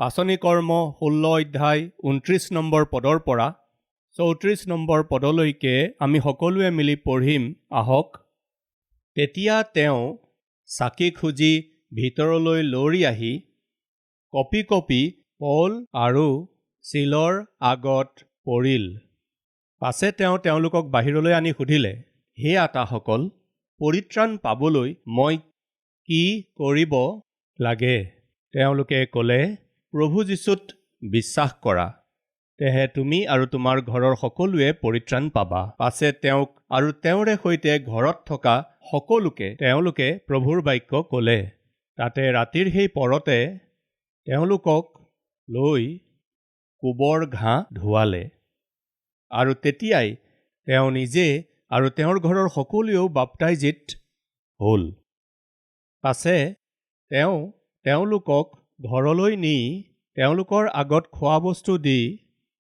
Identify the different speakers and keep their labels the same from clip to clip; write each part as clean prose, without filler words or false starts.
Speaker 1: পাচনি কৰ্ম 16 অধ্যায় 29 নম্বৰ পদৰ পৰা 34 নম্বৰ পদলৈকে আমি সকলোৱে মিলি পঢ়িম আহক। তেতিয়া তেওঁ চাকি খুজি ভিতৰলৈ লৰি আহি কঁপি কঁপি পৌল আৰু চিলৰ আগত পৰিল। পাছে তেওঁ তেওঁলোকক বাহিৰলৈ আনি সুধিলে, হে আতাসকল, পৰিত্ৰাণ পাবলৈ মই কি কৰিব লাগে? তেওঁলোকে ক'লে, প্ৰভু যীশুত বিশ্বাস কৰা, তেহে তুমি আৰু তোমাৰ ঘৰৰ সকলোৱে পৰিত্ৰাণ পাবা। পাছে তেওঁক আৰু তেওঁৰে সৈতে ঘৰত থকা সকলোকে তেওঁলোকে প্ৰভুৰ বাক্য ক'লে। তাতে ৰাতিৰ সেই পৰতে তেওঁলোকক লৈ কোবৰ ঘাঁহ ধুৱালে। আৰু তেতিয়াই তেওঁ নিজে আৰু তেওঁৰ ঘৰৰ সকলোৱেও বাপ্তাইজিত হ'ল। পাছে তেওঁ তেওঁলোকক ঘৰলৈ নি তেওঁলোকৰ আগত খোৱা বস্তু দি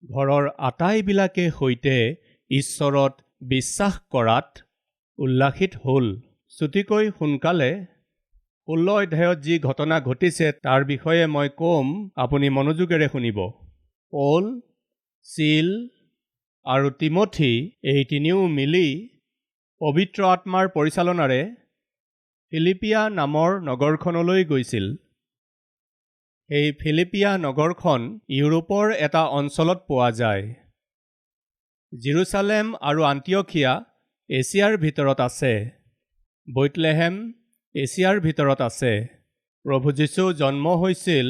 Speaker 1: ঘৰৰ আটাইবিলাকে সৈতে ঈশ্বৰত বিশ্বাস কৰাত উল্লাসিত হ'ল। চুটিকৈ সোনকালে 16 অধ্যায়ত যি ঘটনা ঘটিছে তাৰ বিষয়ে মই ক'ম, আপুনি মনোযোগেৰে শুনিব। পৌল, চিল আৰু তিমথি এই তিনিও মিলি পবিত্ৰ আত্মাৰ পৰিচালনাৰে ফিলিপিয়া নামৰ নগৰখনলৈ গৈছিল। এই ফিলিপিয়া নগৰখন ইউৰোপৰ এটা অঞ্চলত পোৱা যায়। জেৰুচালেম আৰু আন্তিয়খিয়া এছিয়াৰ ভিতৰত আছে। বৈতলেহেম এছিয়াৰ ভিতৰত আছে। প্ৰভু যীশু জন্ম হৈছিল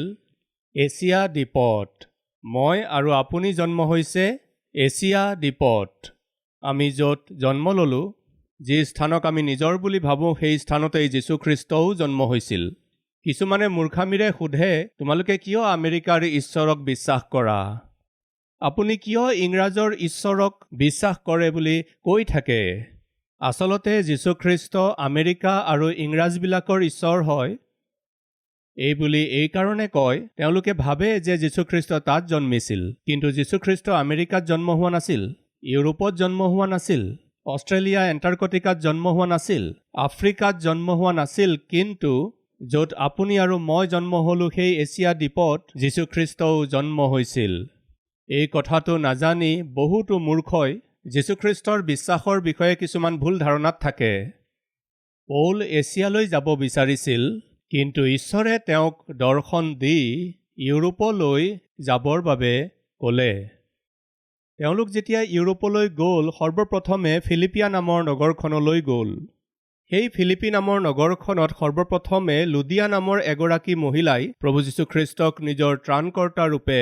Speaker 1: এছিয়া দ্বীপত। মই আৰু আপুনি জন্ম হৈছে এছিয়া দ্বীপত। আমি য'ত জন্ম ল'লোঁ, যি স্থানক আমি নিজৰ বুলি ভাবোঁ, সেই স্থানতেই যীশুখ্ৰীষ্টও জন্ম হৈছিল। কিছুমানে মূৰ্খামিৰে সোধে, তোমালোকে কিয় আমেৰিকাৰ ঈশ্বৰক বিশ্বাস কৰা? আপুনি কিয় ইংৰাজৰ ঈশ্বৰক বিশ্বাস কৰে বুলি কৈ থাকে? আচলতে যীশুখ্ৰীষ্ট আমেৰিকা আৰু ইংৰাজবিলাকৰ ঈশ্বৰ হয়। এইবুলি এইকাৰণে কয়, তেওঁলোকে ভাবে যে যীশুখ্ৰীষ্ট তাত জন্মিছিল। কিন্তু যীশুখ্ৰীষ্ট আমেৰিকাত জন্ম হোৱা নাছিল, ইউৰোপত জন্ম হোৱা নাছিল, অষ্ট্ৰেলিয়া এণ্টাৰ্কটিকাত জন্ম হোৱা নাছিল, আফ্ৰিকাত জন্ম হোৱা নাছিল। কিন্তু য'ত আপুনি আৰু মই জন্ম হ'লোঁ, সেই এছিয়া দ্বীপত যীশুখ্ৰীষ্টও জন্ম হৈছিল। এই কথাটো নাজানি বহুতো মূৰ্খই যীশুখ্ৰীষ্টৰ বিশ্বাসৰ বিষয়ে কিছুমান ভুল ধাৰণাত থাকে। পৌল এছিয়ালৈ যাব বিচাৰিছিল, কিন্তু ঈশ্বৰে তেওঁক দৰ্শন দি ইউৰোপলৈ যাবৰ বাবে ক'লে। তেওঁলোক যেতিয়া ইউৰোপলৈ গ'ল, সৰ্বপ্ৰথমে ফিলিপিয়া নামৰ নগৰখনলৈ গ'ল। সেই ফিলিপি নামৰ নগৰখনত সৰ্বপ্ৰথমে লুদিয়া নামৰ এগৰাকী মহিলাই প্ৰভু যীশুখ্ৰীষ্টক নিজৰ ত্ৰাণকৰ্তা ৰূপে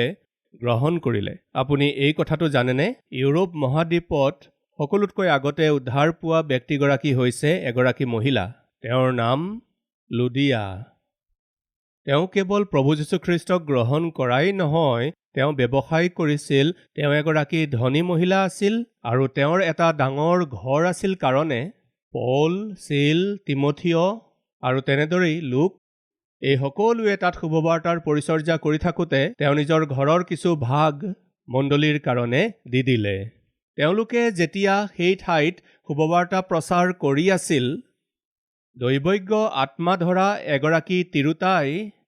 Speaker 1: গ্ৰহণ কৰিলে। আপুনি এই কথাটো জানেনে? ইউৰোপ মহাদ্বীপত সকলোতকৈ আগতে উদ্ধাৰ পোৱা ব্যক্তিগৰাকী হৈছে এগৰাকী মহিলা। তেওঁৰ নাম লুদিয়া। তেওঁ কেৱল প্ৰভু যীশুখ্ৰীষ্টক গ্ৰহণ কৰাই নহয়, তেওঁ ব্যৱসায় কৰিছিল। তেওঁ এগৰাকী ধনী মহিলা আছিল আৰু তেওঁৰ এটা ডাঙৰ ঘৰ আছিল কাৰণে পৌল, চিল, তিমথিয় আৰু তেনেদৰেই লোক এই সকলোৱে তাত শুভবাৰ্তাৰ পৰিচৰ্যা কৰি থাকোঁতে তেওঁ নিজৰ ঘৰৰ কিছু ভাগ মণ্ডলীৰ কাৰণে দি দিলে। তেওঁলোকে যেতিয়া সেই ঠাইত শুভবাৰ্তা প্ৰচাৰ কৰি আছিল, দৈৱজ্ঞ আত্মা ধৰা এগৰাকী তিৰোতাই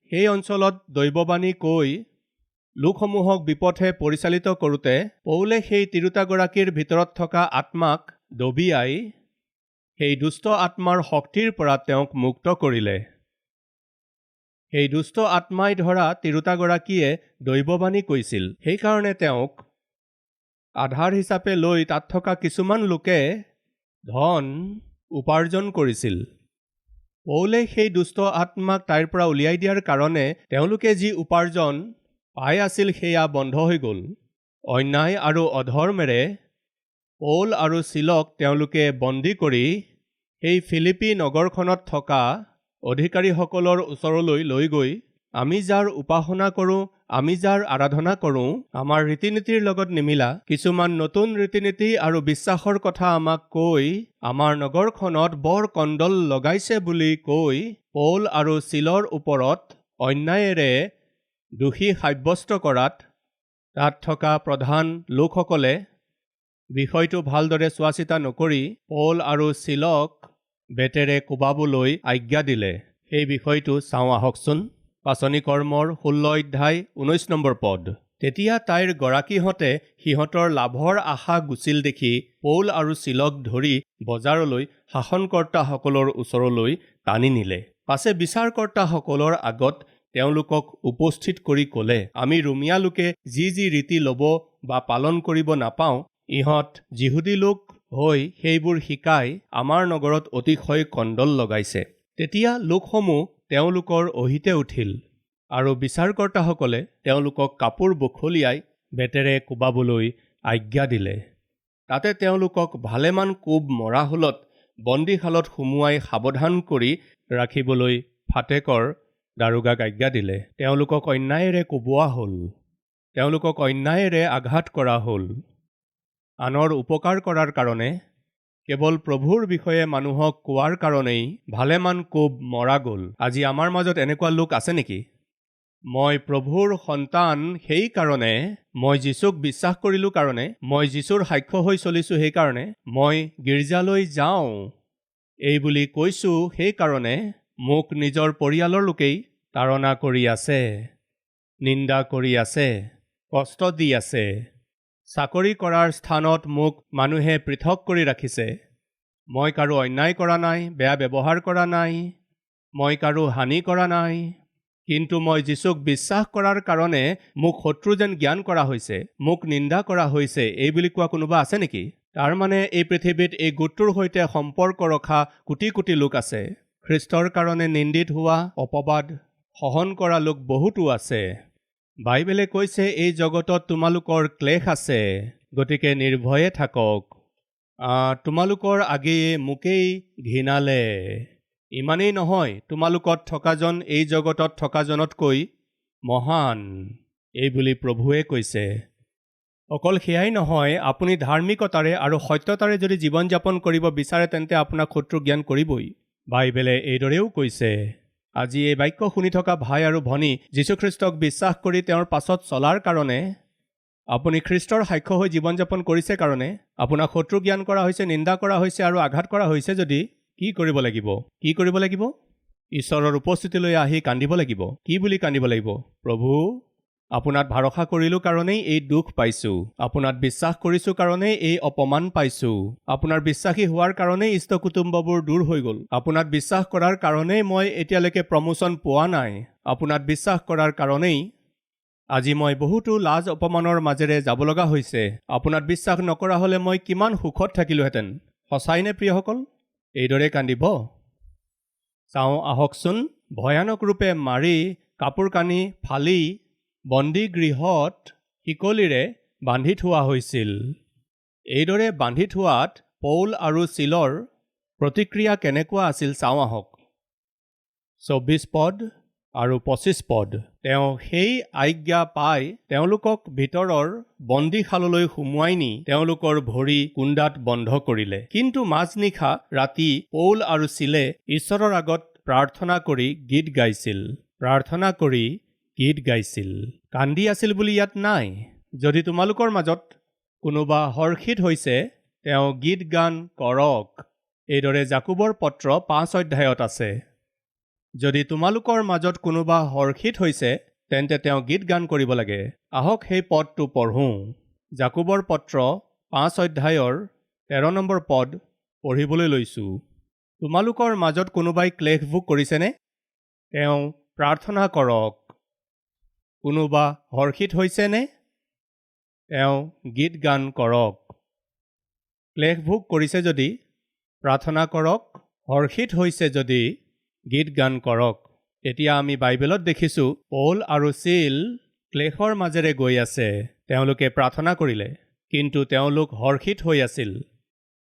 Speaker 1: সেই অঞ্চলত দৈৱবাণী কৈ লোকসমূহক বিপথে পৰিচালিত কৰোঁতে পৌলে সেই তিৰোতাগৰাকীৰ ভিতৰত থকা আত্মাক দবিয়াই সেই দুষ্ট আত্মাৰ শক্তিৰ পৰা তেওঁক মুক্ত কৰিলে। সেই দুষ্ট আত্মাই ধৰা তিৰোতাগৰাকীয়ে দৈৱবাণী কৈছিল। সেইকাৰণে তেওঁক আধাৰ হিচাপে লৈ তাত থকা কিছুমান লোকে ধন উপাৰ্জন কৰিছিল। পৌলে সেই দুষ্ট আত্মাক তাইৰ পৰা উলিয়াই দিয়াৰ কাৰণে তেওঁলোকে যি উপাৰ্জন পাই আছিল সেয়া বন্ধ হৈ গ'ল। অন্যায় আৰু অধৰ্মেৰে পৌল আৰু চিলক তেওঁলোকে বন্দী কৰি সেই ফিলিপি নগৰখনত থকা অধিকাৰীসকলৰ ওচৰলৈ লৈ গৈ, আমি যাৰ উপাসনা কৰোঁ, আমি যাৰ আৰাধনা কৰোঁ, আমাৰ ৰীতি নীতিৰ লগত নিমিলা কিছুমান নতুন ৰীতি নীতি আৰু বিশ্বাসৰ কথা আমাক কৈ আমাৰ নগৰখনত বৰ কণ্ডল লগাইছে বুলি কৈ পৌল আৰু চিলৰ ওপৰত অন্যায়েৰে দোষী সাব্যস্ত কৰাত তাত থকা প্ৰধান লোকসকলে বিষয়টো ভালদৰে চোৱা চিতা নকৰি পৌল আৰু চিলক বেতেৰে কোবাবলৈ আজ্ঞা দিলে। সেই বিষয়টো চাওঁ আহকচোন। পাচনি কৰ্মৰ 16 অধ্যায় 19 নম্বৰ পদ। তেতিয়া তাইৰ গৰাকীহঁতে সিহঁতৰ লাভৰ আশা গুচিল দেখি পৌল আৰু চিলক ধৰি বজাৰলৈ শাসনকৰ্তাসকলৰ ওচৰলৈ টানি নিলে। পাছে বিচাৰকৰ্তাসকলৰ আগত তেওঁলোকক উপস্থিত কৰি ক'লে, আমি ৰোমীয়া লোকে যি যি ৰীতি ল'ব বা পালন কৰিব নাপাওঁ, ইহঁত যিহুদী লোক হৈ সেইবোৰ শিকাই আমাৰ নগৰত অতিশয় কণ্ডল লগাইছে। তেতিয়া লোকসমূহ তেওঁলোকৰ অহিতে উঠিল আৰু বিচাৰকৰ্তাসকলে তেওঁলোকক কাপোৰ বখলিয়াই বেতেৰে কোবাবলৈ আজ্ঞা দিলে। তাতে তেওঁলোকক ভালেমান কোব মৰা হলত বন্দীশালত সুমুৱাই সাৱধান কৰি ৰাখিবলৈ ফাটেকৰ দাৰোগাক আজ্ঞা দিলে। তেওঁলোকক অন্যায়েৰে কোবোৱা হ'ল, তেওঁলোকক অন্যায়েৰে আঘাত কৰা হ'ল। আনৰ উপকাৰ কৰাৰ কাৰণে, কেৱল প্ৰভুৰ বিষয়ে মানুহক কোৱাৰ কাৰণেই ভালেমান কোব মৰা গ'ল। আজি আমাৰ মাজত এনেকুৱা লোক আছে নেকি? মই প্ৰভুৰ সন্তান সেইকাৰণে, মই যীচুক বিশ্বাস কৰিলোঁ কাৰণে, মই যীচুৰ সাক্ষ্য হৈ চলিছোঁ সেইকাৰণে, মই গীৰ্জালৈ যাওঁ এই বুলি কৈছোঁ সেইকাৰণে মোক নিজৰ পৰিয়ালৰ লোকেই তাৰণা কৰি আছে, নিন্দা কৰি আছে, কষ্ট দি আছে। চাকৰি কৰাৰ স্থানত মোক মানুহে পৃথক কৰি ৰাখিছে। মই কাৰো অন্যায় কৰা নাই, বেয়া ব্যৱহাৰ কৰা নাই, মই কাৰো হানি কৰা নাই, কিন্তু মই যীচুক বিশ্বাস কৰাৰ কাৰণে মোক শত্ৰু যেন জ্ঞান কৰা হৈছে, মোক নিন্দা কৰা হৈছে এই বুলি কোৱা কোনোবা আছে নেকি? তাৰমানে এই পৃথিৱীত এই গোটটোৰ সৈতে সম্পৰ্ক ৰখা কোটি কোটি লোক আছে। খ্ৰীষ্টৰ কাৰণে নিন্দিত হোৱা, অপবাদ সহন কৰা লোক বহুতো আছে। বাইবেলে কৈছে, এই জগতত তোমালোকৰ ক্লেশ আছে, গতিকে নিৰ্ভয়ে থাকক। তোমালোকৰ আগেয়ে মোকেই ঘৃণালে। ইমানেই নহয়, তোমালোকত থকাজন এই জগতত থকাজনতকৈ মহান, এই বুলি প্ৰভুৱে কৈছে। অকল সেয়াই নহয়, আপুনি ধাৰ্মিকতাৰে আৰু সত্যতাৰে যদি জীৱন যাপন কৰিব বিচাৰে তেন্তে আপোনাক শত্ৰু জ্ঞান কৰিবই। বাইবেলে এইদৰেও কৈছে। আজি এই বাক্য শুনি থকা ভাই আৰু ভনী, যীশুখ্ৰীষ্টক বিশ্বাস কৰি তেওঁৰ পাছত চলাৰ কাৰণে, আপুনি খ্ৰীষ্টৰ সাক্ষ্য হৈ জীৱন যাপন কৰিছে কাৰণে আপোনাক শত্ৰু জ্ঞান কৰা হৈছে, নিন্দা কৰা হৈছে আৰু আঘাত কৰা হৈছে যদি কি কৰিব লাগিব? কি কৰিব লাগিব? ঈশ্বৰৰ উপস্থিতিলৈ আহি কান্দিব লাগিব। কি বুলি কান্দিব লাগিব? প্ৰভু, আপোনাত ভৰসা কৰিলোঁ কাৰণেই এই দুখ পাইছোঁ, আপোনাত বিশ্বাস কৰিছোঁ কাৰণেই এই অপমান পাইছোঁ, আপোনাৰ বিশ্বাসী হোৱাৰ কাৰণেই ইষ্ট কুটুম্ববোৰ দূৰ হৈ গ'ল, আপোনাত বিশ্বাস কৰাৰ কাৰণেই মই এতিয়ালৈকে প্ৰমোচন পোৱা নাই, আপোনাত বিশ্বাস কৰাৰ কাৰণেই আজি মই বহুতো লাজ অপমানৰ মাজেৰে যাব লগা হৈছে। আপোনাত বিশ্বাস নকৰা হ'লে মই কিমান সুখত থাকিলোহেঁতেন। সঁচাইনে প্ৰিয়সকল? এইদৰে কান্দিব। চাওঁ আহকচোন, ভয়ানক ৰূপে মাৰি, কাপোৰ কানি ফালি বন্দীগৃহত শিকলিৰে বান্ধি থোৱা হৈছিল। এইদৰে বান্ধি থোৱাত পৌল আৰু চিলৰ প্ৰতিক্ৰিয়া কেনেকুৱা আছিল চাওঁ আহক। 24 পদ আৰু 25 পদ। তেওঁ সেই আজ্ঞা পাই তেওঁলোকক ভিতৰৰ বন্দীশাললৈ সুমুৱাই নি তেওঁলোকৰ ভৰি কুন্দাত বন্ধ কৰিলে। কিন্তু মাজনিশা ৰাতি পৌল আৰু চিলে ঈশ্বৰৰ আগত প্ৰাৰ্থনা কৰি গীত গাইছিল। কান্দি আছিল বুলি ইয়াত নাই। যদি তোমালোকৰ মাজত কোনোবা হৰ্ষিত হৈছে, তেওঁ গীত গান কৰক। এইদৰে জাকুবৰ পত্ৰ 5 অধ্যায়ত আছে। যদি তোমালোকৰ মাজত কোনোবা হৰ্ষিত হৈছে, তেন্তে তেওঁ গীত গান কৰিব লাগে। আহক সেই পদটো পঢ়োঁ। জাকুবৰ পত্ৰ 5 অধ্যায়ৰ 13 নম্বৰ পদ পঢ়িবলৈ লৈছোঁ। তোমালোকৰ মাজত কোনোবাই ক্লেশ ভোগ কৰিছেনে? তেওঁ প্ৰাৰ্থনা কৰক। কোনোবা হৰ্ষিত হৈছেনে? তেওঁ গীত গান কৰক। ক্লেশ ভোগ কৰিছে যদি প্ৰাৰ্থনা কৰক, হৰ্ষিত হৈছে যদি গীত গান কৰক। এতিয়া আমি বাইবেলত দেখিছোঁ পৌল আৰু চিল ক্লেশৰ মাজেৰে গৈ আছে। তেওঁলোকে প্ৰাৰ্থনা কৰিলে, কিন্তু তেওঁলোক হৰ্ষিত হৈ আছিল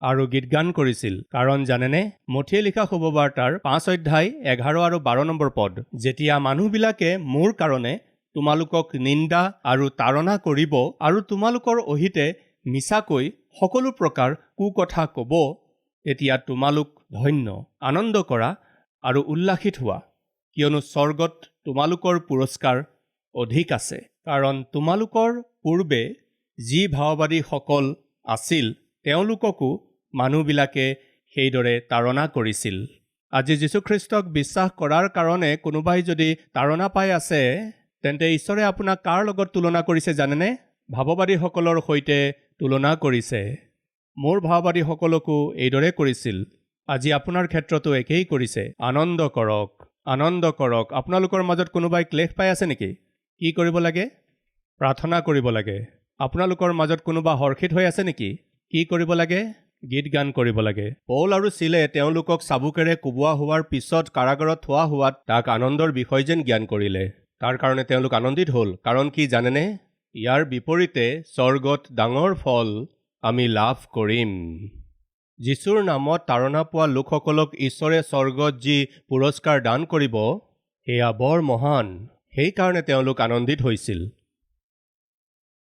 Speaker 1: আৰু গীত গান কৰিছিল। কাৰণ জানেনে, মথিয়ে লিখা শুভবাৰ্তাৰ 5 অধ্যায় 11 আৰু 12 নম্বৰ পদ। যেতিয়া মানুহবিলাকে মোৰ কাৰণে তোমালোকক নিন্দা আৰু তাৰণা কৰিব আৰু তোমালোকৰ অহিতে মিছাকৈ সকলো প্ৰকাৰ কুকথা ক'ব, তেতিয়া তোমালোক ধন্য, আনন্দ কৰা আৰু উল্লাসিত হোৱা, কিয়নো স্বৰ্গত তোমালোকৰ পুৰস্কাৰ অধিক আছে। কাৰণ তোমালোকৰ পূৰ্বে যি ভাওবাদীসকল আছিল, তেওঁলোককো মানুহবিলাকে সেইদৰে তাৰণা কৰিছিল আজি যীশুখ্ৰীষ্টক বিশ্বাস কৰাৰ কাৰণে কোনোবাই যদি তাৰণা পাই আছে, তেন্তে ঈশ্বৰে আপোনাক কাৰ লগত তুলনা কৰিছে জানেনে? ভাৱবাদীসকলৰ সৈতে তুলনা কৰিছে। মোৰ ভাৱবাদীসকলকো এইদৰে কৰিছিল। আজি আপোনাৰ ক্ষেত্ৰতো একেই কৰিছে। আনন্দ কৰক, আনন্দ কৰক। আপোনালোকৰ মাজত কোনোবাই ক্লেশ পাই আছে নেকি? কি কৰিব লাগে? প্ৰাৰ্থনা কৰিব লাগে। আপোনালোকৰ মাজত কোনোবা হৰ্ষিত হৈ আছে নেকি? কি কৰিব লাগে? গীত গান কৰিব লাগে। পৌল আৰু চিলে তেওঁলোকক চাবুকেৰে কোবোৱা হোৱাৰ পিছত কাৰাগাৰত থোৱা হোৱাত তাক আনন্দৰ বিষয় যেন জ্ঞান কৰিলে। তাৰ কাৰণে তেওঁলোক আনন্দিত হ'ল। কাৰণ কি জানেনে? ইয়াৰ বিপৰীতে স্বৰ্গত ডাঙৰ ফল আমি লাভ কৰিম। যীশুৰ নামত তাৰণা পোৱা লোকসকলক ঈশ্বৰে স্বৰ্গত যি পুৰস্কাৰ দান কৰিব, সেয়া বৰ মহান। সেইকাৰণে তেওঁলোক আনন্দিত হৈছিল।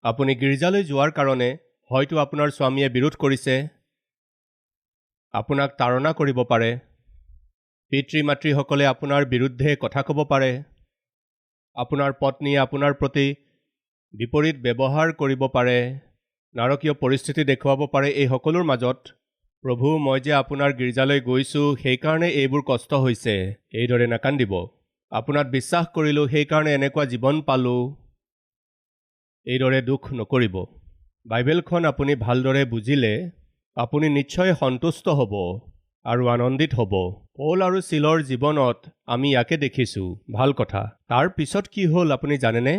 Speaker 1: আপুনি গীৰ্জালৈ যোৱাৰ কাৰণে হয়তো আপোনাৰ স্বামীয়ে বিৰোধ কৰিছে, আপোনাক তাৰণা কৰিব পাৰে। পিতৃ মাতৃসকলে আপোনাৰ বিৰুদ্ধে কথা ক'ব পাৰে। আপোনাৰ পত্নীয়ে আপোনাৰ প্ৰতি বিপৰীত ব্যৱহাৰ কৰিব পাৰে, নাৰকীয় পৰিস্থিতি দেখুৱাব পাৰে। এই সকলোৰ মাজত প্ৰভু, মই যে আপোনাৰ গীৰ্জালৈ গৈছোঁ সেইকাৰণে এইবোৰ কষ্ট হৈছে, এইদৰে নাকান্দিব। আপোনাক বিশ্বাস কৰিলোঁ সেইকাৰণে এনেকুৱা জীৱন পালোঁ, এইদৰে দুখ নকৰিব। বাইবেলখন আপুনি ভালদৰে বুজিলে আপুনি নিশ্চয় সন্তুষ্ট হ'ব আৰু আনন্দিত হ'ব। পৌল আৰু চিলৰ জীৱনত আমি ইয়াকে দেখিছোঁ। ভাল কথা। তাৰ পিছত কি হ'ল আপুনি জানেনে?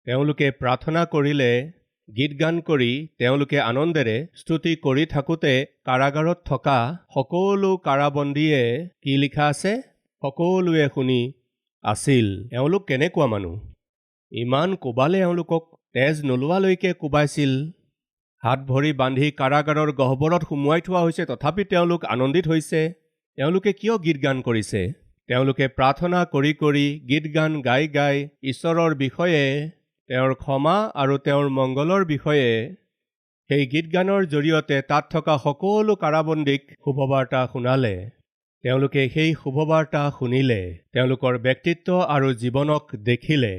Speaker 1: তেওঁলোকে প্ৰাৰ্থনা কৰিলে, গীত গান কৰি তেওঁলোকে আনন্দেৰে স্তুতি কৰি থাকোঁতে কাৰাগাৰত থকা সকলো কাৰাবন্দীয়ে কি লিখা আছে? সকলোৱে শুনি আছিল। এওঁলোক কেনেকুৱা মানুহ? ইমান কোবালে এওঁলোকক, তেজ নোলোৱালৈকে কোবাইছিল। হাত ভৰি বান্ধি কাৰাগাৰৰ গহ্বৰত সুমুৱাই থোৱা হৈছে, তথাপি তেওঁলোক আনন্দিত হৈছে। তেওঁলোকে কিয় গীত গান কৰিছে? তেওঁলোকে প্ৰাৰ্থনা কৰি কৰি, গীত গান গাই গাই ঈশ্বৰৰ বিষয়ে, তেওঁৰ ক্ষমা আৰু তেওঁৰ মংগলৰ বিষয়ে সেই গীত গানৰ জৰিয়তে তাত থকা সকলো কাৰাবন্দীক শুভবাৰ্তা শুনালে। তেওঁলোকে সেই শুভবাৰ্তা শুনিলে, তেওঁলোকৰ ব্যক্তিত্ব আৰু জীৱনক দেখিলে।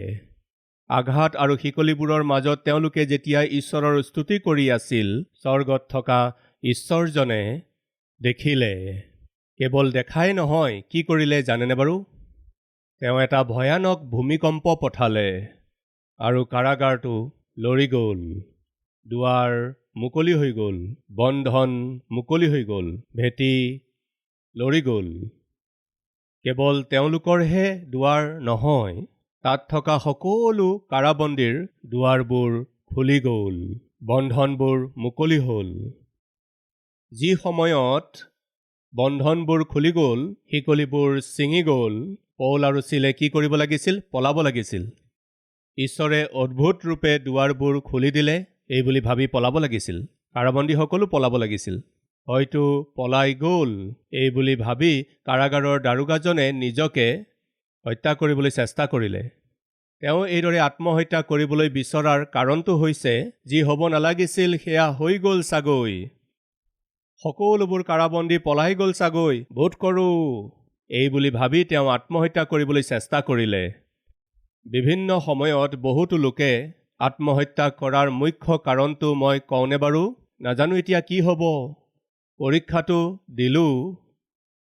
Speaker 1: আঘাত আৰু শিকলিবোৰৰ মাজত তেওঁলোকে যেতিয়া ঈশ্বৰৰ স্তুতি কৰি আছিল, স্বৰ্গত থকা ঈশ্বৰজনে দেখিলে। কেৱল দেখাই নহয়, কি কৰিলে জানেনে বাৰু? তেওঁ এটা ভয়ানক ভূমিকম্প পঠালে আৰু কাৰাগাৰটো লৰি গ'ল। দুৱাৰ মুকলি হৈ গ'ল, বন্ধন মুকলি হৈ গ'ল, ভেটি লৰি গ'ল। কেৱল তেওঁলোকৰহে দুৱাৰ নহয়, তাত থকা সকলো কাৰাবন্দীৰ দুৱাৰবোৰ খুলি গ'ল, বন্ধনবোৰ মুকলি হ'ল। যি সময়ত বন্ধনবোৰ খুলি গ'ল, শিকলিবোৰ ছিঙি গ'ল, পৌল আৰু চিলে কি কৰিব লাগিছিল? পলাব লাগিছিল। ঈশ্বৰে অদ্ভুত ৰূপে দুৱাৰবোৰ খুলি দিলে, এই বুলি ভাবি পলাব লাগিছিল। কাৰাবন্দীসকলো পলাব লাগিছিল। হয়তো পলাই গ'ল এই বুলি ভাবি কাৰাগাৰৰ দাৰোগাজনে নিজকে হত্যা কৰিবলৈ চেষ্টা কৰিলে। তেওঁ এইদৰে আত্মহত্যা কৰিবলৈ বিচৰাৰ কাৰণটো হৈছে, যি হ'ব নালাগিছিল সেয়া হৈ গ'ল চাগৈ। সকলোবোৰ কাৰাবন্দী পলাই গ'ল চাগৈ, বোধ কৰোঁ, এই বুলি ভাবি তেওঁ আত্মহত্যা কৰিবলৈ চেষ্টা কৰিলে। বিভিন্ন সময়ত বহুতো লোকে আত্মহত্যা কৰাৰ মুখ্য কাৰণটো মই কওঁনে বাৰু? নাজানো এতিয়া কি হ'ব। পৰীক্ষাটো দিলোঁ,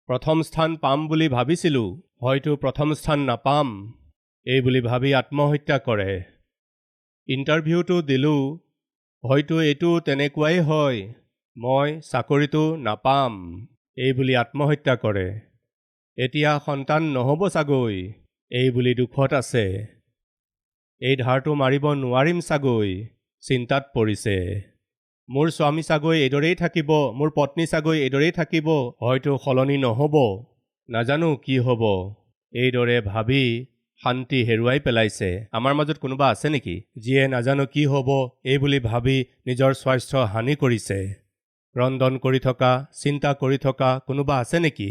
Speaker 1: প্ৰথম স্থান পাম বুলি ভাবিছিলোঁ, হয়তো প্ৰথম স্থান নাপাম, এই বুলি ভাবি আত্মহত্যা কৰে। ইণ্টাৰভিউটো দিলোঁ, হয়তো এইটো তেনেকুৱাই হয়, মই চাকৰিটো নাপাম, এই বুলি আত্মহত্যা কৰে। এতিয়া সন্তান নহ'ব চাগৈ, এই বুলি দুখত আছে। এই ধাৰটো মাৰিব নোৱাৰিম চাগৈ, চিন্তাত পৰিছে। মোৰ স্বামী চাগৈ এইদৰেই থাকিব, মোৰ পত্নী চাগৈ এইদৰেই থাকিব, হয়তো সলনি নহ'ব, নাজানো কি হ'ব, এইদৰে ভাবি শান্তি হেৰুৱাই পেলাইছে। আমাৰ মাজত কোনোবা আছে নেকি যিয়ে নাজানো কি হ'ব এই বুলি ভাবি নিজৰ স্বাস্থ্য হানি কৰিছে? ৰন্ধন কৰি থকা, চিন্তা কৰি থকা কোনোবা আছে নেকি?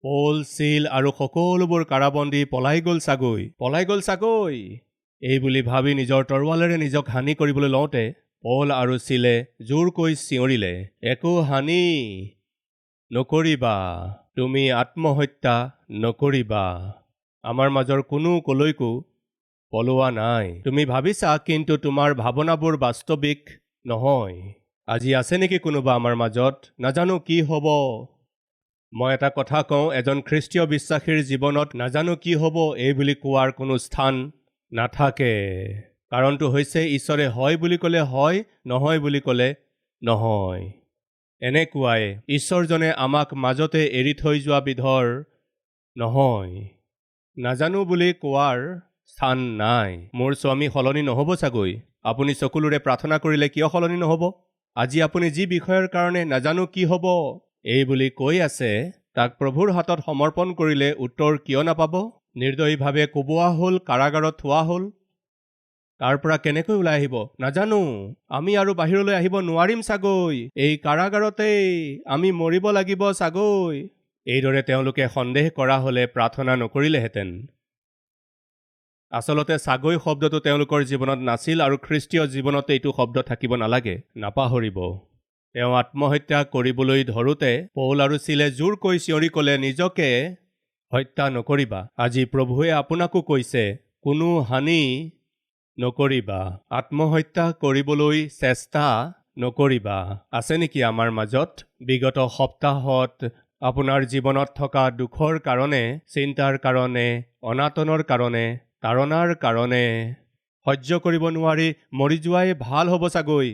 Speaker 1: পৌল, চিল আৰু সকলোবোৰ কাৰাবন্দী পলাই গ'ল চাগৈ, এই বুলি ভাবি নিজৰ তৰোৱালেৰে নিজক হানি কৰিবলৈ লওঁতে পৌল আৰু চিলে জোৰকৈ চিঞৰিলে, একো হানি নকৰিবা, তুমি আত্মহত্যা নকৰিবা। আমাৰ মাজৰ কোনো কলৈকো পলোৱা নাই। তুমি ভাবিছা, কিন্তু তোমাৰ ভাৱনাবোৰ বাস্তৱিক নহয়। আজি আছে নেকি কোনোবা আমাৰ মাজত? নাজানো কি হ'ব, মই এটা কথা কওঁ, এজন খ্ৰীষ্টীয় বিশ্বাসীৰ জীৱনত নাজানো কি হ'ব এই বুলি কোৱাৰ কোনো স্থান নাথাকে। কাৰণটো হৈছে ঈশ্বৰে হয় বুলি ক'লে হয়, নহয় বুলি ক'লে নহয়। এনেকুৱাই ঈশ্বৰজনে আমাক মাজতে এৰি থৈ যোৱা বিধৰ নহয়। নাজানো বুলি কোৱাৰ স্থান নাই। মোৰ স্বামী সলনি নহ'ব চাগৈ। আপুনি চকুলোৰে প্ৰাৰ্থনা কৰিলে কিয় সলনি নহ'ব? আজি আপুনি যি বিষয়ৰ কাৰণে নাজানো কি হ'ব এই বুলি কৈ আছে, তাক প্ৰভুৰ হাতত সমৰ্পণ কৰিলে উত্তৰ কিয় নাপাব? নিৰ্দয়ীভাৱে কোবোৱা হ'ল, কাৰাগাৰত থোৱা হ'ল। তাৰ পৰা কেনেকৈ ওলাই আহিব? নাজানো। আমি আৰু বাহিৰলৈ আহিব নোৱাৰিম চাগৈ। এই কাৰাগাৰতেই আমি মৰিব লাগিব চাগৈ। এইদৰে তেওঁলোকে সন্দেহ কৰা হ'লে প্ৰাৰ্থনা নকৰিলেহেঁতেন। আচলতে চাগৈ শব্দটো তেওঁলোকৰ জীৱনত নাছিল আৰু খ্ৰীষ্টীয় জীৱনতে এইটো শব্দ থাকিব নালাগে। নাপাহৰিব, তেওঁ আত্মহত্যা কৰিবলৈ ধৰোঁতে পৌল আৰু চিলে জোৰকৈ চিঞৰি ক'লে, নিজকে হত্যা নকৰিবা। আজি প্ৰভুৱে আপোনাকো কৈছে, কোনো হানি নকৰিবা, আত্মহত্যা কৰিবলৈ চেষ্টা নকৰিবা। আছে নেকি আমাৰ মাজত বিগত সপ্তাহত আপোনাৰ জীৱনত থকা দুখৰ কাৰণে, চিন্তাৰ কাৰণে, অনাটনৰ কাৰণে, তাৰণাৰ কাৰণে সহ্য কৰিব নোৱাৰি মৰি যোৱাই ভাল হ'ব চাগৈ,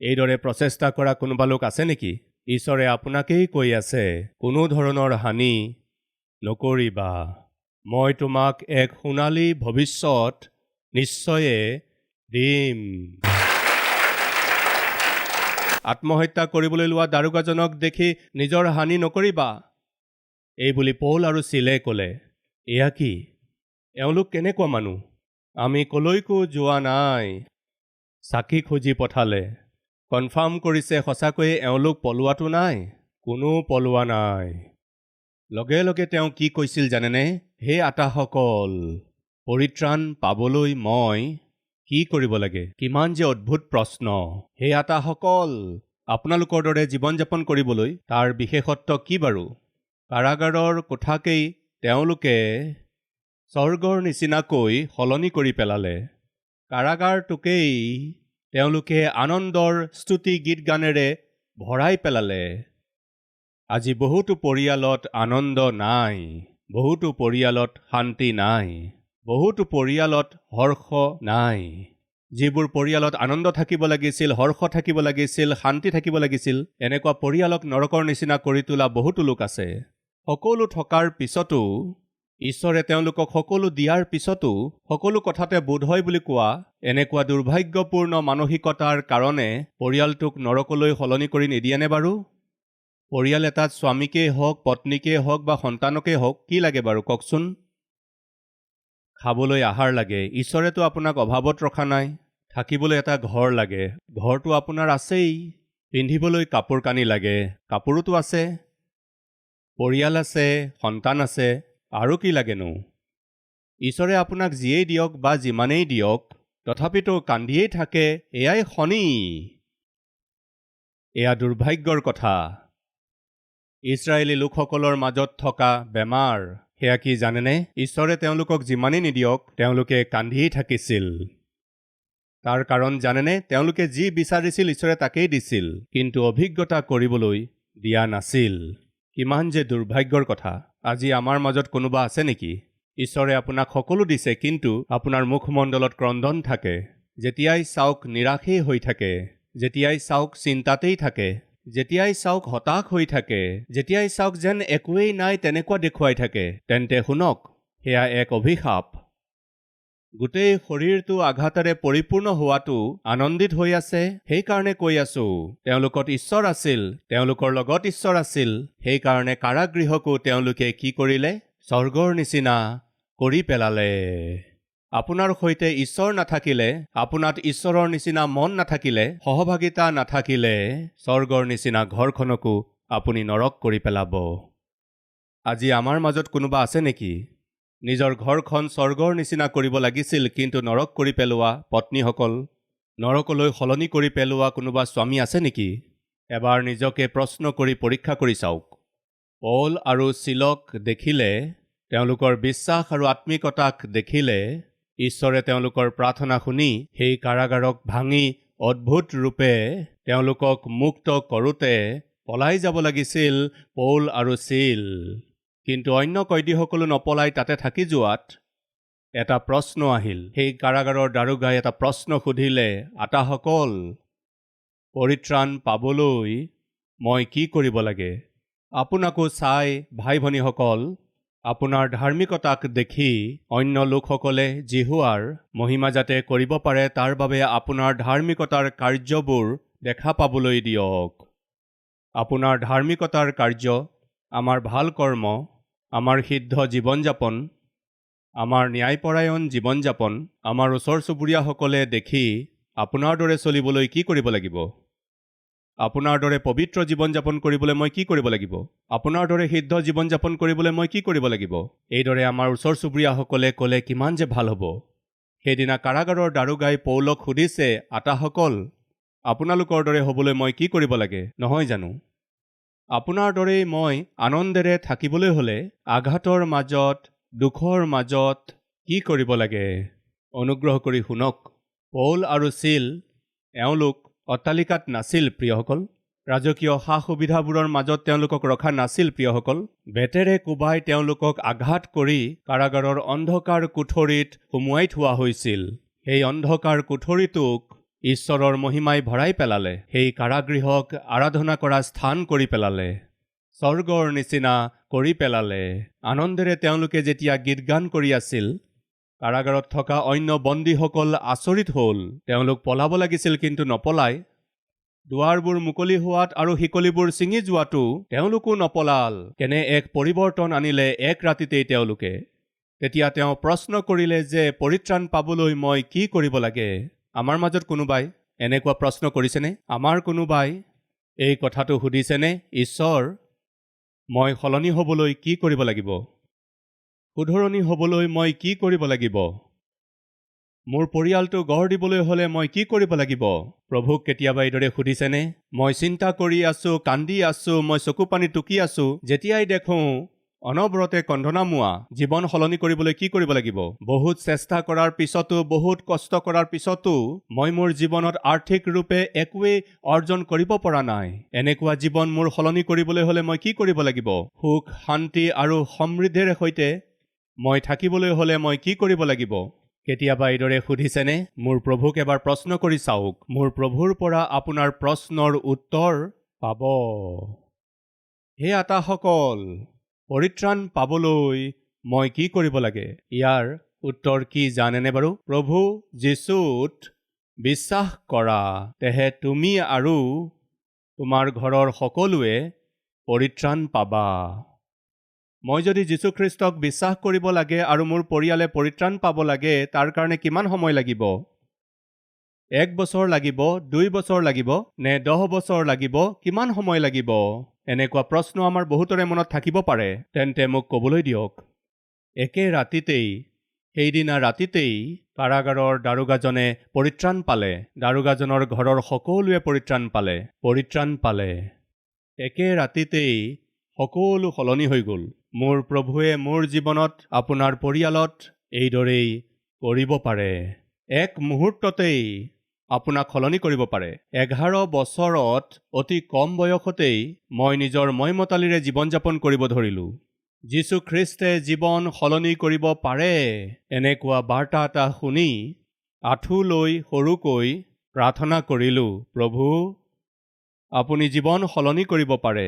Speaker 1: এইদৰে প্ৰচেষ্টা কৰা কোনোবা লোক আছে নেকি? ঈশ্বৰে আপোনাকেই কৈ আছে, কোনো ধৰণৰ হানি নকৰিবা। মই তোমাক এক সোণালী ভৱিষ্যত নিশ্চয়ে দিম। আত্মহত্যা কৰিবলৈ লোৱা দাৰোগাজনক দেখি নিজৰ হানি নকৰিবা, এই বুলি পৌল আৰু চিলে ক'লে। এয়া কি? এওঁলোক কেনেকুৱা মানুহ? আমি কলৈকো যোৱা নাই। চাকি খুজি পঠালে, কনফাৰ্ম কৰিছে সঁচাকৈয়ে এওঁলোক পলোৱাটো নাই। কোনো পলোৱা নাই। লগে লগে তেওঁ কি কৈছিল জানেনে? হে আতাসকল, পৰিত্ৰাণ পাবলৈ মই কি কৰিব লাগে? কিমান যে অদ্ভুত প্ৰশ্ন। হে আতাসকল, আপোনালোকৰ দৰে জীৱন যাপন কৰিবলৈ তাৰ বিশেষত্ব কি বাৰু? কাৰাগাৰৰ কোঠাকেই তেওঁলোকে স্বৰ্গৰ নিচিনাকৈ সলনি কৰি পেলালে। কাৰাগাৰটোকেই তেওঁলোকে আনন্দৰ স্তুতি গীত গানেৰে ভৰাই পেলালে। আজি বহুতো পৰিয়ালত আনন্দ নাই, বহুতো পৰিয়ালত শান্তি নাই, বহুতো পৰিয়ালত হৰ্ষ নাই। যিবোৰ পৰিয়ালত আনন্দ থাকিব লাগিছিল, হৰ্ষ থাকিব লাগিছিল, শান্তি থাকিব লাগিছিল, এনেকুৱা পৰিয়ালক নৰকৰ নিচিনা কৰি তোলা বহুতো লোক আছে। সকলো থকাৰ পিছতো, ঈশ্বৰে তেওঁলোকক সকলো দিয়াৰ পিছতো সকলো কথাতে বোধ হয় বুলি কোৱা এনেকুৱা দুৰ্ভাগ্যপূৰ্ণ মানসিকতাৰ কাৰণে পৰিয়ালটোক নৰকলৈ সলনি কৰি নিদিয়েনে বাৰু? পৰিয়াল এটাত স্বামীকেই হওক, পত্নীকেই হওক বা সন্তানকেই হওক কি লাগে বাৰু কওকচোন? খাবলৈ আহাৰ লাগে। ঈশ্বৰেতো আপোনাক অভাৱত ৰখা নাই। থাকিবলৈ এটা ঘৰ লাগে, ঘৰটো আপোনাৰ আছেই। পিন্ধিবলৈ কাপোৰ কানি লাগে, কাপোৰোতো আছে। পৰিয়াল আছে, সন্তান আছে, আৰু কি লাগেনো? ঈশ্বৰে আপোনাক যিয়েই দিয়ক বা যিমানেই দিয়ক, তথাপিতো কান্দিয়েই থাকে, এয়াই শনি। এয়া দুৰ্ভাগ্যৰ কথা। ইছৰাইলী লোকসকলৰ মাজত থকা বেমাৰ, সেয়া কি জানেনে? ঈশ্বৰে তেওঁলোকক যিমানেই নিদিয়ক তেওঁলোকে কান্দিয়েই থাকিছিল। তাৰ কাৰণ জানেনে? তেওঁলোকে যি বিচাৰিছিল ঈশ্বৰে তাকেই দিছিল, কিন্তু অভিজ্ঞতা কৰিবলৈ দিয়া নাছিল। কিমান যে দুৰ্ভাগ্যৰ কথা। আজি আমাৰ মাজত কোনোবা আছে নেকি? ঈশ্বৰে আপোনাক সকলো দিছে, কিন্তু আপোনাৰ মুখমণ্ডলত ক্ৰন্দন থাকে। যেতিয়াই চাওক নিৰাশেই হৈ থাকে, যেতিয়াই চাওক চিন্তাতেই থাকে, যেতিয়াই চাওক হতাশ হৈ থাকে, যেতিয়াই চাওক যেন একোৱেই নাই তেনেকুৱা দেখুৱাই থাকে, তেন্তে শুনক, সেয়া এক অভিশাপ। গোটেই শৰীৰটো আঘাতেৰে পৰিপূৰ্ণ হোৱাটো আনন্দিত হৈ আছে, সেইকাৰণে কৈ আছো, তেওঁলোকত ঈশ্বৰ আছিল, তেওঁলোকৰ লগত ঈশ্বৰ আছিল। সেইকাৰণে কাৰাগৃহকো তেওঁলোকে কি কৰিলে? স্বৰ্গৰ নিচিনা কৰি পেলালে। আপোনাৰ সৈতে ঈশ্বৰ নাথাকিলে, আপোনাত ঈশ্বৰৰ নিচিনা মন নাথাকিলে, সহভাগিতা নাথাকিলে, স্বৰ্গৰ নিচিনা ঘৰখনকো আপুনি নৰক কৰি পেলাব। আজি আমাৰ মাজত কোনোবা আছে নেকি? নিজৰ ঘৰখন স্বৰ্গৰ নিচিনা কৰিব লাগিছিল, কিন্তু নৰক কৰি পেলোৱা পত্নীসকল, নৰকলৈ সলনি কৰি পেলোৱা কোনোবা স্বামী আছে নেকি? এবাৰ নিজকে প্ৰশ্ন কৰি পৰীক্ষা কৰি চাওক। পৌল আৰু চিলক দেখিলে, তেওঁলোকৰ বিশ্বাস আৰু আত্মিকতাক দেখিলে, ঈশ্বৰে তেওঁলোকৰ প্ৰাৰ্থনা শুনি সেই কাৰাগাৰক ভাঙি অদ্ভুত ৰূপে তেওঁলোকক মুক্ত কৰোঁতে পলাই যাব লাগিছিল পৌল আৰু চিল। কিন্তু অন্য কয়দীসকলো নপলাই তাতে থাকি যোৱাত এটা প্ৰশ্ন আহিল। সেই কাৰাগাৰৰ দাৰোগাই এটা প্ৰশ্ন সুধিলে, আতাসকল, পৰিত্ৰাণ পাবলৈ মই কি কৰিব লাগে? আপোনাকো চাই ভাই ভনীসকল, আপোনাৰ ধাৰ্মিকতাক দেখি অন্য লোকসকলে জিহুৱাৰ মহিমা যাতে কৰিব পাৰে তাৰ বাবে আপোনাৰ ধাৰ্মিকতাৰ কাৰ্যবোৰ দেখা পাবলৈ দিয়ক। আপোনাৰ ধাৰ্মিকতাৰ কাৰ্য, আমাৰ ভাল কৰ্ম, আমাৰ সিদ্ধ জীৱন যাপন, আমাৰ ন্যায়পৰায়ণ জীৱন যাপন, আমাৰ ওচৰ চুবুৰীয়াসকলে দেখি আপোনাৰ দৰে চলিবলৈ কি কৰিব লাগিব? আপোনাৰ দৰে পবিত্ৰ জীৱন যাপন কৰিবলৈ মই কি কৰিব লাগিব? আপোনাৰ দৰে সিদ্ধ জীৱন যাপন কৰিবলৈ মই কি কৰিব লাগিব? এইদৰে আমাৰ ওচৰ চুবুৰীয়াসকলে ক'লে কিমান যে ভাল হ'ব। সেইদিনা কাৰাগাৰৰ দাৰোগাই পৌলক সুধিছে, আতাসকল, আপোনালোকৰ দৰে হ'বলৈ মই কি কৰিব লাগে নহয় জানো? আপোনাৰ দৰেই মই আনন্দেৰে থাকিবলৈ হ'লে আঘাতৰ মাজত, দুখৰ মাজত কি কৰিব লাগে? অনুগ্ৰহ কৰি শুনক। পৌল আৰু চিল এওঁলোক অট্টালিকাত নাছিল প্ৰিয়সকল। ৰাজকীয় সা সুবিধাবোৰৰ মাজত তেওঁলোকক ৰখা নাছিল প্ৰিয়সকল। বেতেৰে কোবাই তেওঁলোকক আঘাত কৰি কাৰাগাৰৰ অন্ধকাৰ কোঠৰীত সুমুৱাই থোৱা হৈছিল। সেই অন্ধকাৰ কোঠৰীটোক ঈশ্বৰৰ মহিমাই ভৰাই পেলালে। সেই কাৰাগৃহক আৰাধনা কৰা স্থান কৰি পেলালে, স্বৰ্গৰ নিচিনা কৰি পেলালে। আনন্দেৰে তেওঁলোকে যেতিয়া গীত গান কৰি আছিল, কাৰাগাৰত থকা অন্য বন্দীসকল আচৰিত হ'ল। তেওঁলোক পলাব লাগিছিল কিন্তু নপলাই। দুৱাৰবোৰ মুকলি হোৱাত আৰু শিকলিবোৰ ছিঙি যোৱাটো তেওঁলোকো নপলাল। কেনে এক পৰিৱৰ্তন আনিলে এক ৰাতিতেই তেওঁলোকে। তেতিয়া তেওঁ প্ৰশ্ন কৰিলে যে পৰিত্ৰাণ পাবলৈ মই কি কৰিব লাগে? আমাৰ মাজত কোনোবাই এনেকুৱা প্ৰশ্ন কৰিছেনে? আমাৰ কোনোবাই এই কথাটো সুধিছেনে, ঈশ্বৰ, মই সলনি হ'বলৈ কি কৰিব লাগিব? শুধৰণি হ'বলৈ মই কি কৰিব লাগিব? মোৰ পৰিয়ালটো গঢ় দিবলৈ হ'লে মই কি কৰিব লাগিব? প্ৰভুক কেতিয়াবা এইদৰে সুধিছেনে? মই চিন্তা কৰি আছো, কান্দি আছো, মই চকু পানী টুকি আছো, যেতিয়াই দেখোঁ অনবৰতে কন্দনামোৱা, জীৱন সলনি কৰিবলৈ কি কৰিব লাগিব? বহুত চেষ্টা কৰাৰ পিছতো, বহুত কষ্ট কৰাৰ পিছতো মই মোৰ জীৱনত আৰ্থিক ৰূপে একোৱেই অৰ্জন কৰিব পৰা নাই। এনেকুৱা জীৱন মোৰ সলনি কৰিবলৈ হ'লে মই কি কৰিব লাগিব? সুখ, শান্তি আৰু সমৃদ্ধিৰ সৈতে মই থাকিবলৈ হ'লে মই কি কৰিব লাগিব? কেতিয়াবা এইদৰে সুধিছেনে? মোৰ প্ৰভুক এবাৰ প্ৰশ্ন কৰি চাওক। মোৰ প্ৰভুৰ পৰা আপোনাৰ প্ৰশ্নৰ উত্তৰ পাব। হে আতাসকল, পৰিত্ৰাণ পাবলৈ মই কি কৰিব লাগে? ইয়াৰ উত্তৰ কি জানেনে বাৰু? প্ৰভু যীশুত বিশ্বাস কৰা, তেহে তুমি আৰু তোমাৰ ঘৰৰ সকলোৱে পৰিত্ৰাণ পাবা। মই যদি যীশুখ্ৰীষ্টক বিশ্বাস কৰিব লাগে আৰু মোৰ পৰিয়ালে পৰিত্ৰাণ পাব লাগে, তাৰ কাৰণে কিমান সময় লাগিব? 1 বছৰ লাগিব, 2 বছৰ লাগিব, নে 10 বছৰ লাগিব? কিমান সময় লাগিব? এনেকুৱা প্ৰশ্ন আমাৰ বহুতৰে মনত থাকিব পাৰে। তেন্তে মোক ক'বলৈ দিয়ক। একে ৰাতিতেই, সেইদিনা ৰাতিতেই কাৰাগাৰৰ দাৰোগাজনে পৰিত্ৰাণ পালে। দাৰোগাজনৰ ঘৰৰ সকলোৱে পৰিত্ৰাণ পালে। পৰিত্ৰাণ পালে। একে ৰাতিতেই সকলো সলনি হৈ গ'ল। মোৰ প্ৰভুৱে মোৰ জীৱনত, আপোনাৰ পৰিয়ালত এইদৰেই কৰিব পাৰে। এক মুহূৰ্ততেই আপোনাক সলনি কৰিব পাৰে। 11 বছৰত, অতি কম বয়সতেই মই নিজৰ মইমতালিৰে জীৱন যাপন কৰিব ধৰিলোঁ। যীশুখ্ৰীষ্টে জীৱন সলনি কৰিব পাৰে, এনেকুৱা বাৰ্তা এটা শুনি আঁঠু লৈ সৰুকৈ প্ৰাৰ্থনা কৰিলোঁ, প্ৰভু, আপুনি জীৱন সলনি কৰিব পাৰে।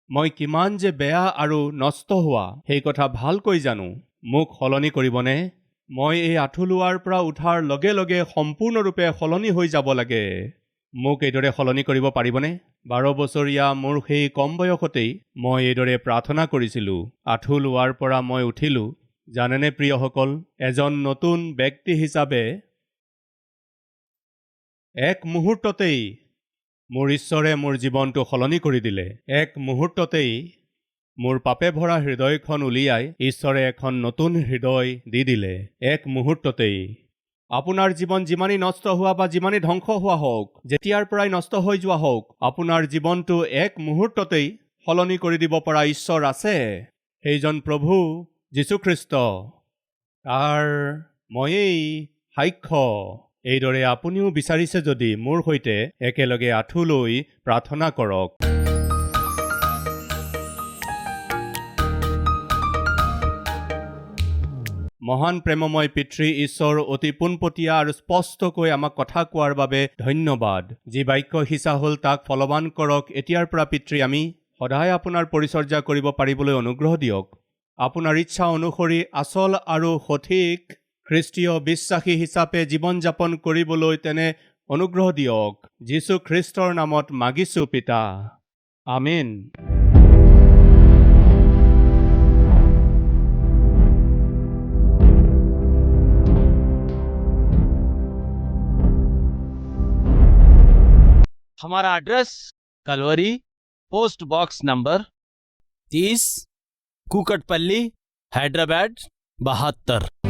Speaker 1: মই কিমান যে বেয়া আৰু নষ্ট হোৱা সেই কথা ভালকৈ জানো। মোক সলনি কৰিবনে? মই এই আঁঠু লোৱাৰ পৰা উঠাৰ লগে লগে সম্পূৰ্ণৰূপে সলনি হৈ যাব লাগে। মোক এইদৰে সলনি কৰিব পাৰিবনে? 12 বছৰীয়া মোৰ সেই কম বয়সতেই মই এইদৰে প্ৰাৰ্থনা কৰিছিলোঁ। আঁঠু লোৱাৰ পৰা মই উঠিলোঁ। জানেনে প্ৰিয়সকল, এজন নতুন ব্যক্তি হিচাপে এক মুহূৰ্ততেই মোৰ ঈশ্বৰে মোৰ জীৱনটো সলনি কৰি দিলে। এক মুহূৰ্ততেই মোৰ পাপে ভৰা হৃদয়খন উলিয়াই ঈশ্বৰে এখন নতুন হৃদয় দি দিলে। এক মুহূৰ্ততেই। আপোনাৰ জীৱন যিমানেই নষ্ট হোৱা বা যিমানেই ধ্বংস হোৱা হওক, যেতিয়াৰ পৰাই নষ্ট হৈ যোৱা হওক, আপোনাৰ জীৱনটো এক মুহূৰ্ততেই সলনি কৰি দিব পৰা ঈশ্বৰ আছে। সেইজন প্ৰভু যীশুখ্ৰীষ্ট, তাৰ ময়েই সাক্ষ্য। এইদৰে আপুনিও বিচাৰিছে যদি মোৰ সৈতে একেলগে আঁঠু লৈ প্ৰাৰ্থনা কৰক। মহান প্ৰেমময় পিতৃ ঈশ্বৰ অতি পোনপটীয়া আৰু স্পষ্টকৈ আমাক কথা কোৱাৰ বাবে ধন্যবাদ। যি বাক্য সিঁচা হ'ল তাক ফলৱান কৰক। এতিয়াৰ পৰা পিতৃ আমি সদায় আপোনাৰ পৰিচৰ্যা কৰিব পাৰিবলৈ অনুগ্ৰহ দিয়ক। আপোনাৰ ইচ্ছা অনুসৰি আচল আৰু সঠিক খ্ৰীষ্টীয় বিশ্বাসী হিচাপে জীৱন যাপন কৰিবলৈ তেনে অনুগ্ৰহ দিয়ক। যীশু খ্ৰীষ্টৰ নামত মাগিছোঁ পিতা, আমেন।
Speaker 2: हमारा address Calvary, post box number 30, Kukatpally, Hyderabad 72।